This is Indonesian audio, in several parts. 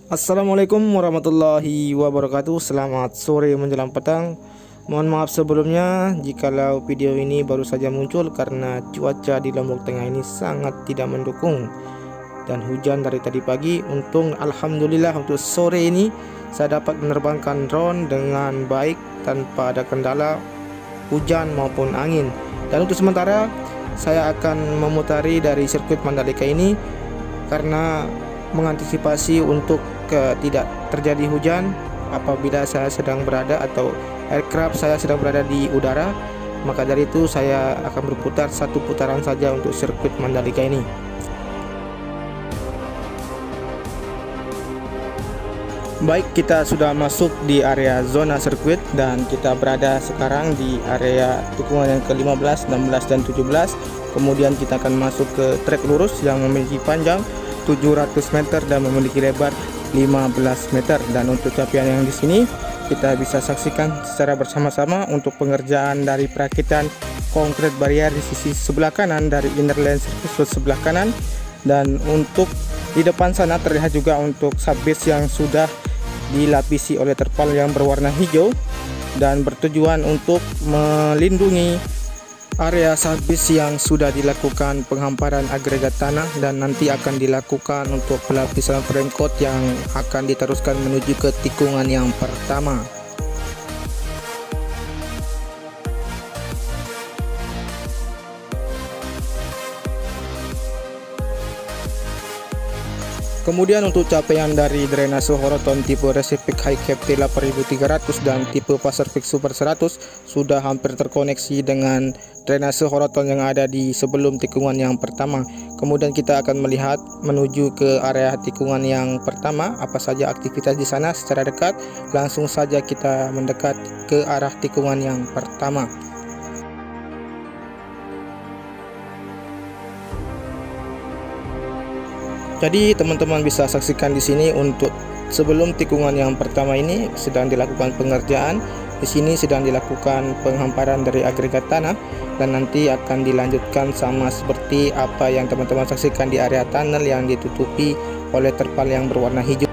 Assalamualaikum warahmatullahi wabarakatuh. Selamat sore menjelang petang. Mohon maaf sebelumnya jikalau video ini baru saja muncul karena cuaca di Lombok Tengah ini sangat tidak mendukung dan hujan dari tadi pagi. Untung alhamdulillah untuk sore ini saya dapat menerbangkan drone dengan baik tanpa ada kendala hujan maupun angin. Dan untuk sementara saya akan memutari dari sirkuit Mandalika ini karena mengantisipasi untuk tidak terjadi hujan apabila saya sedang berada atau aircraft saya sedang berada di udara. Maka dari itu saya akan berputar satu putaran saja untuk sirkuit Mandalika ini. Baik, kita sudah masuk di area zona sirkuit dan kita berada sekarang di area tikungan yang ke-15, 16 dan 17. Kemudian kita akan masuk ke trek lurus yang memiliki panjang 700 meter dan memiliki lebar 15 meter. Dan untuk capaian yang di sini kita bisa saksikan secara bersama-sama untuk pengerjaan dari perakitan konkret barrier di sisi sebelah kanan dari inner lane sirkuit sebelah kanan. Dan untuk di depan sana terlihat juga untuk subbase yang sudah dilapisi oleh terpal yang berwarna hijau dan bertujuan untuk melindungi area subbase yang sudah dilakukan penghamparan agregat tanah dan nanti akan dilakukan untuk pelapisan frame coat yang akan diteruskan menuju ke tikungan yang pertama. Kemudian untuk capaian dari drainase Horoton tipe Recific High Cap T8300 dan tipe Pasifik Super 100 sudah hampir terkoneksi dengan drainase Horoton yang ada di sebelum tikungan yang pertama. Kemudian kita akan melihat menuju ke area tikungan yang pertama apa saja aktivitas di sana secara dekat. Langsung saja kita mendekat ke arah tikungan yang pertama. Jadi teman-teman bisa saksikan di sini untuk sebelum tikungan yang pertama ini sedang dilakukan pengerjaan. Di sini sedang dilakukan penghamparan dari agregat tanah dan nanti akan dilanjutkan sama seperti apa yang teman-teman saksikan di area tunnel yang ditutupi oleh terpal yang berwarna hijau.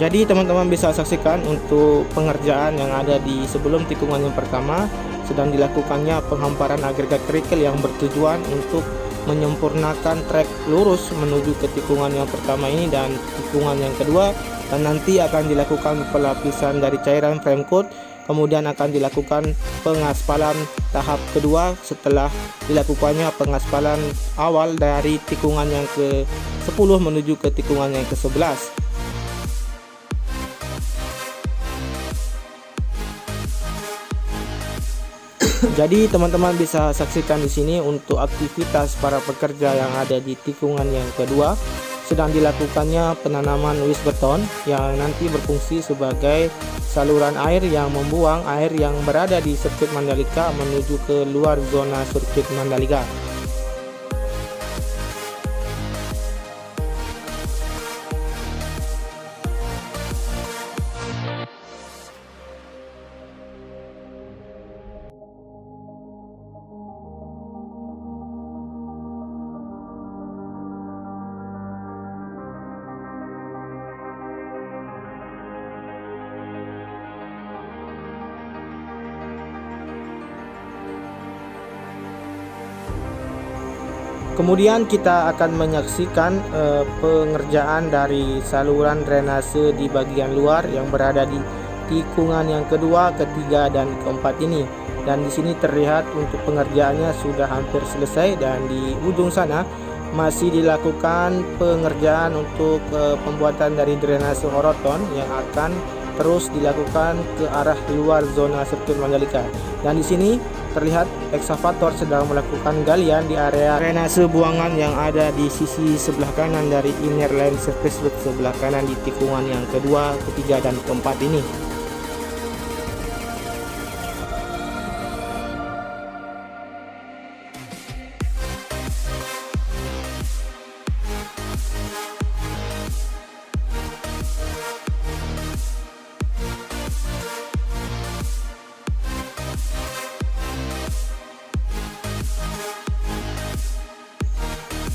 Jadi teman-teman bisa saksikan untuk pengerjaan yang ada di sebelum tikungan yang pertama sedang dilakukannya penghamparan agregat kerikil yang bertujuan untuk menyempurnakan trek lurus menuju ke tikungan yang pertama ini dan tikungan yang kedua, dan nanti akan dilakukan pelapisan dari cairan frame coat. Kemudian akan dilakukan pengaspalan tahap kedua setelah dilakukannya pengaspalan awal dari tikungan yang ke-10 menuju ke tikungan yang ke-11. Jadi teman-teman bisa saksikan di sini untuk aktivitas para pekerja yang ada di tikungan yang kedua. Sedang dilakukannya penanaman wis beton yang nanti berfungsi sebagai saluran air yang membuang air yang berada di sirkuit Mandalika menuju ke luar zona sirkuit Mandalika. Kemudian kita akan menyaksikan pengerjaan dari saluran drainase di bagian luar yang berada di tikungan yang kedua, ketiga, dan keempat ini. Dan di sini terlihat untuk pengerjaannya sudah hampir selesai dan di ujung sana masih dilakukan pengerjaan untuk pembuatan dari drainase Horoton yang akan terus dilakukan ke arah luar zona sirkuit Mandalika. Dan di sini terlihat ekskavator sedang melakukan galian di area drainase buangan yang ada di sisi sebelah kanan dari inner lane sirkuit sebelah kanan di tikungan yang kedua, ketiga, dan keempat ini.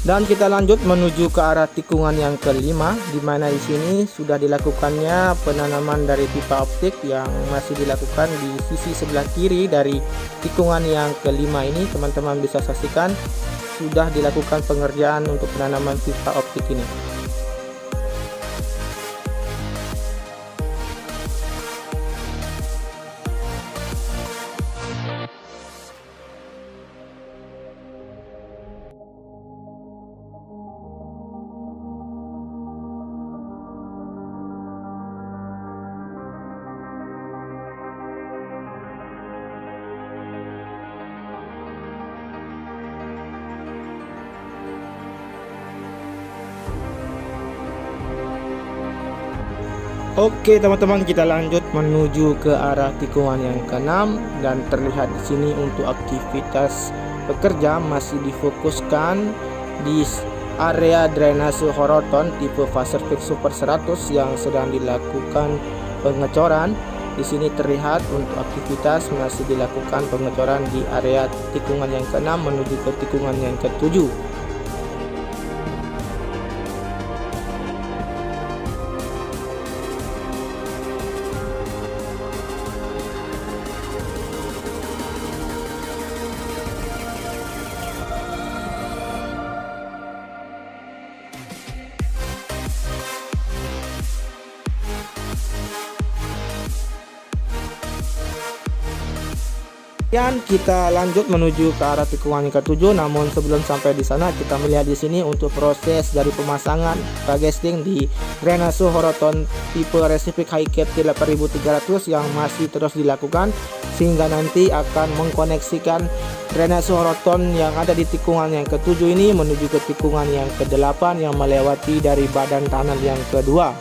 Dan kita lanjut menuju ke arah tikungan yang kelima, di mana di sini sudah dilakukannya penanaman dari pipa optik yang masih dilakukan di sisi sebelah kiri dari tikungan yang kelima ini. Teman-teman bisa saksikan sudah dilakukan pengerjaan untuk penanaman pipa optik ini. Oke teman-teman, kita lanjut menuju ke arah tikungan yang keenam, dan terlihat di sini untuk aktivitas pekerja masih difokuskan di area drainase Horoton tipe Faserfix Super 100 yang sedang dilakukan pengecoran. Di sini terlihat untuk aktivitas masih dilakukan pengecoran di area tikungan yang keenam menuju ke tikungan yang ketujuh. Dan kita lanjut menuju ke arah tikungan yang ketujuh. Namun sebelum sampai di sana, kita melihat di sini untuk proses dari pemasangan pagesting di drainase Horoton tipe Recific High Cap 8300 yang masih terus dilakukan, sehingga nanti akan mengkoneksikan drainase Horoton yang ada di tikungan yang ketujuh ini menuju ke tikungan yang ke-8 yang melewati dari badan tanah yang kedua.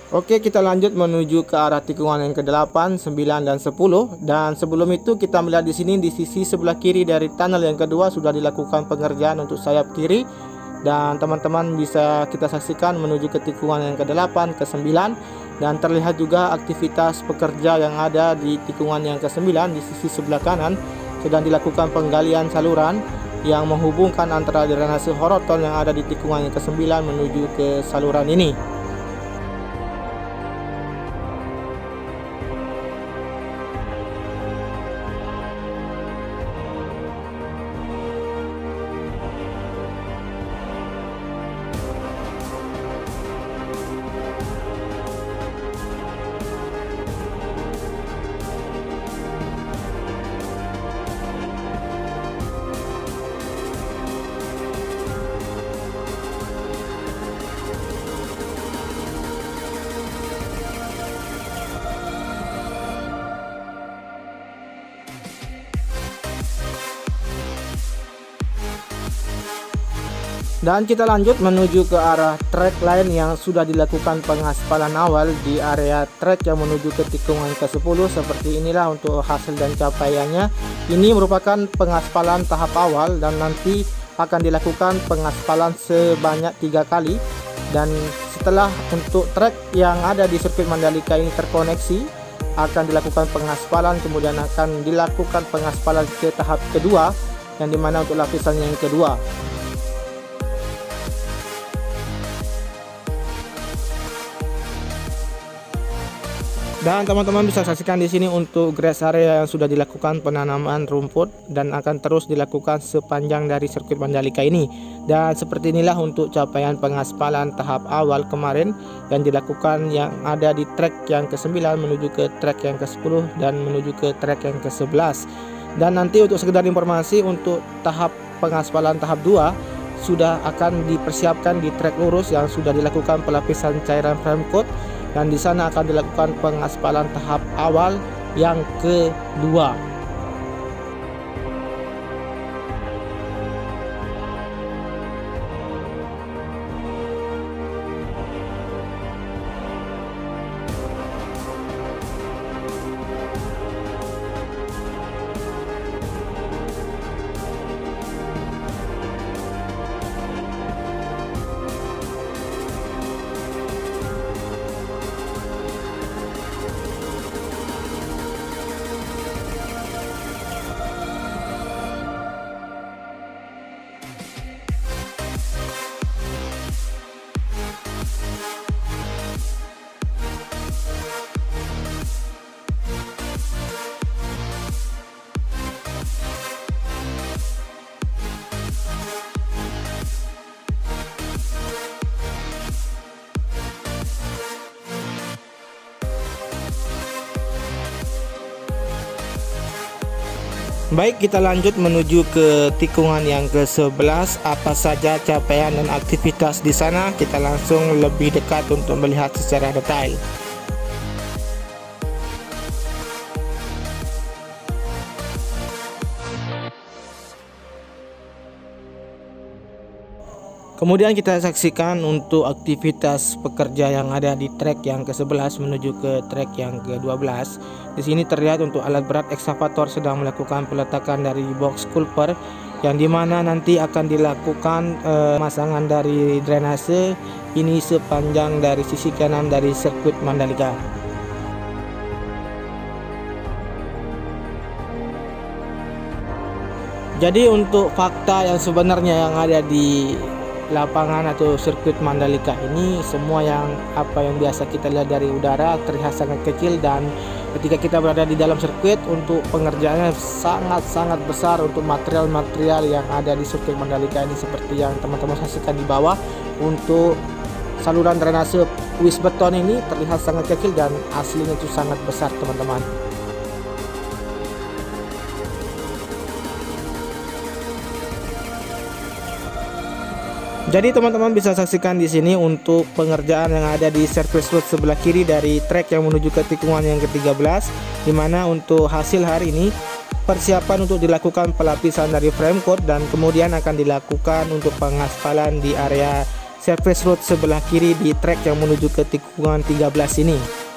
Oke, kita lanjut menuju ke arah tikungan yang ke-8, 9, dan 10. Dan sebelum itu kita melihat di sini di sisi sebelah kiri dari tunnel yang kedua sudah dilakukan pengerjaan untuk sayap kiri. Dan teman-teman bisa kita saksikan menuju ke tikungan yang ke-8, ke-9. Dan terlihat juga aktivitas pekerja yang ada di tikungan yang ke-9 di sisi sebelah kanan. Sedang dilakukan penggalian saluran yang menghubungkan antara drainase Horoton yang ada di tikungan yang ke-9 menuju ke saluran ini. Dan kita lanjut menuju ke arah trek lain yang sudah dilakukan pengaspalan awal di area trek yang menuju ke tikungan ke-10. Seperti inilah untuk hasil dan capaiannya. Ini merupakan pengaspalan tahap awal dan nanti akan dilakukan pengaspalan sebanyak 3 kali. Dan setelah untuk trek yang ada di sirkuit Mandalika ini terkoneksi, akan dilakukan pengaspalan, kemudian akan dilakukan pengaspalan ke tahap kedua, yang dimana untuk lapisan yang kedua. Dan teman-teman bisa saksikan di sini untuk grass area yang sudah dilakukan penanaman rumput dan akan terus dilakukan sepanjang dari sirkuit Mandalika ini. Dan seperti inilah untuk capaian pengaspalan tahap awal kemarin yang dilakukan yang ada di trek yang ke-9 menuju ke trek yang ke-10 dan menuju ke trek yang ke-11. Dan nanti untuk sekedar informasi, untuk tahap pengaspalan tahap 2 sudah akan dipersiapkan di trek lurus yang sudah dilakukan pelapisan cairan frame coat. Dan di sana akan dilakukan pengaspalan tahap awal yang kedua. Baik, kita lanjut menuju ke tikungan yang ke-11. Apa saja capaian dan aktivitas di sana, kita langsung lebih dekat untuk melihat secara detail. Kemudian kita saksikan untuk aktivitas pekerja yang ada di trek yang ke-11 menuju ke trek yang ke-12. Di sini terlihat untuk alat berat ekskavator sedang melakukan peletakan dari box culper, yang dimana nanti akan dilakukan pemasangan dari drainase ini sepanjang dari sisi kanan dari sirkuit Mandalika. Jadi untuk fakta yang sebenarnya yang ada di lapangan atau sirkuit Mandalika ini, semua yang biasa kita lihat dari udara terlihat sangat kecil, dan ketika kita berada di dalam sirkuit untuk pengerjaannya sangat besar untuk material-material yang ada di sirkuit Mandalika ini, seperti yang teman-teman saksikan di bawah. Untuk saluran drainase wis beton ini terlihat sangat kecil dan aslinya itu sangat besar, teman-teman. Jadi teman-teman bisa saksikan di sini untuk pengerjaan yang ada di service road sebelah kiri dari trek yang menuju ke tikungan yang ke-13, di mana untuk hasil hari ini persiapan untuk dilakukan pelapisan dari frame coat, dan kemudian akan dilakukan untuk pengaspalan di area service road sebelah kiri di trek yang menuju ke tikungan 13 ini.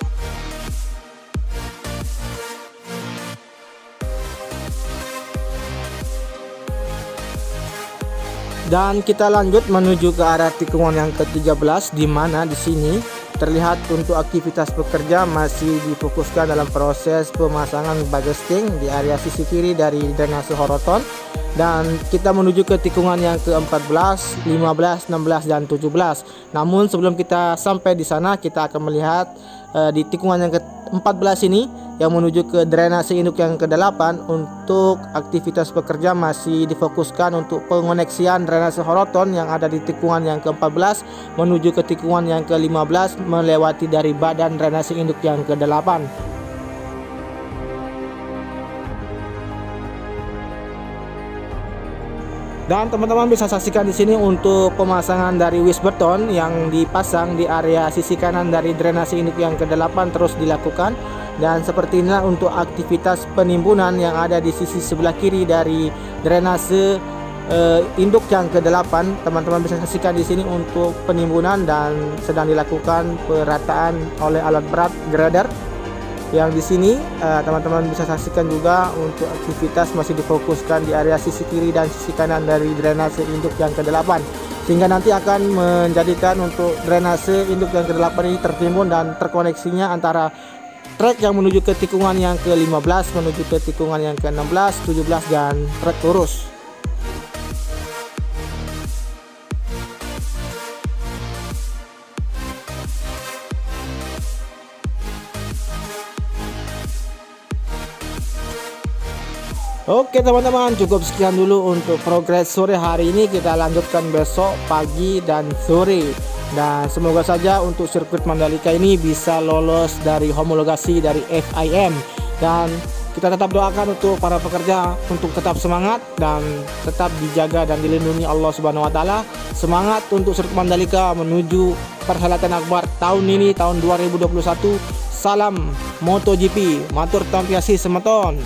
Dan kita lanjut menuju ke arah tikungan yang ke-13, di mana di sini terlihat untuk aktivitas pekerja masih difokuskan dalam proses pemasangan bagesting di area sisi kiri dari drainase Horoton, dan kita menuju ke tikungan yang ke-14, 15, 16 dan 17. Namun sebelum kita sampai di sana, kita akan melihat di tikungan yang ke-14 ini yang menuju ke drainase induk yang ke-8, untuk aktivitas pekerja masih difokuskan untuk pengoneksian drainase Horoton yang ada di tikungan yang ke-14 menuju ke tikungan yang ke-15 melewati dari badan drainase induk yang ke-8. Dan teman-teman bisa saksikan di sini untuk pemasangan dari wis beton yang dipasang di area sisi kanan dari drainase induk yang ke-8 terus dilakukan. Dan seperti inilah untuk aktivitas penimbunan yang ada di sisi sebelah kiri dari drainase induk yang ke-8. Teman-teman bisa saksikan di sini untuk penimbunan dan sedang dilakukan perataan oleh alat berat grader. Yang di sini teman-teman bisa saksikan juga untuk aktivitas masih difokuskan di area sisi kiri dan sisi kanan dari drainase induk yang ke-8, sehingga nanti akan menjadikan untuk drainase induk yang ke-8 ini tertimbun dan terkoneksinya antara trek yang menuju ke tikungan yang ke-15 menuju ke tikungan yang ke-16, 17 dan trek lurus. Oke teman-teman, cukup sekian dulu untuk progres sore hari ini. Kita lanjutkan besok pagi dan sore, dan semoga saja untuk sirkuit Mandalika ini bisa lolos dari homologasi dari FIM, dan kita tetap doakan untuk para pekerja untuk tetap semangat dan tetap dijaga dan dilindungi Allah Subhanahu wa taala. Semangat untuk sirkuit Mandalika menuju perhelatan akbar tahun ini, tahun 2021. Salam MotoGP, matur tampiasi semeton.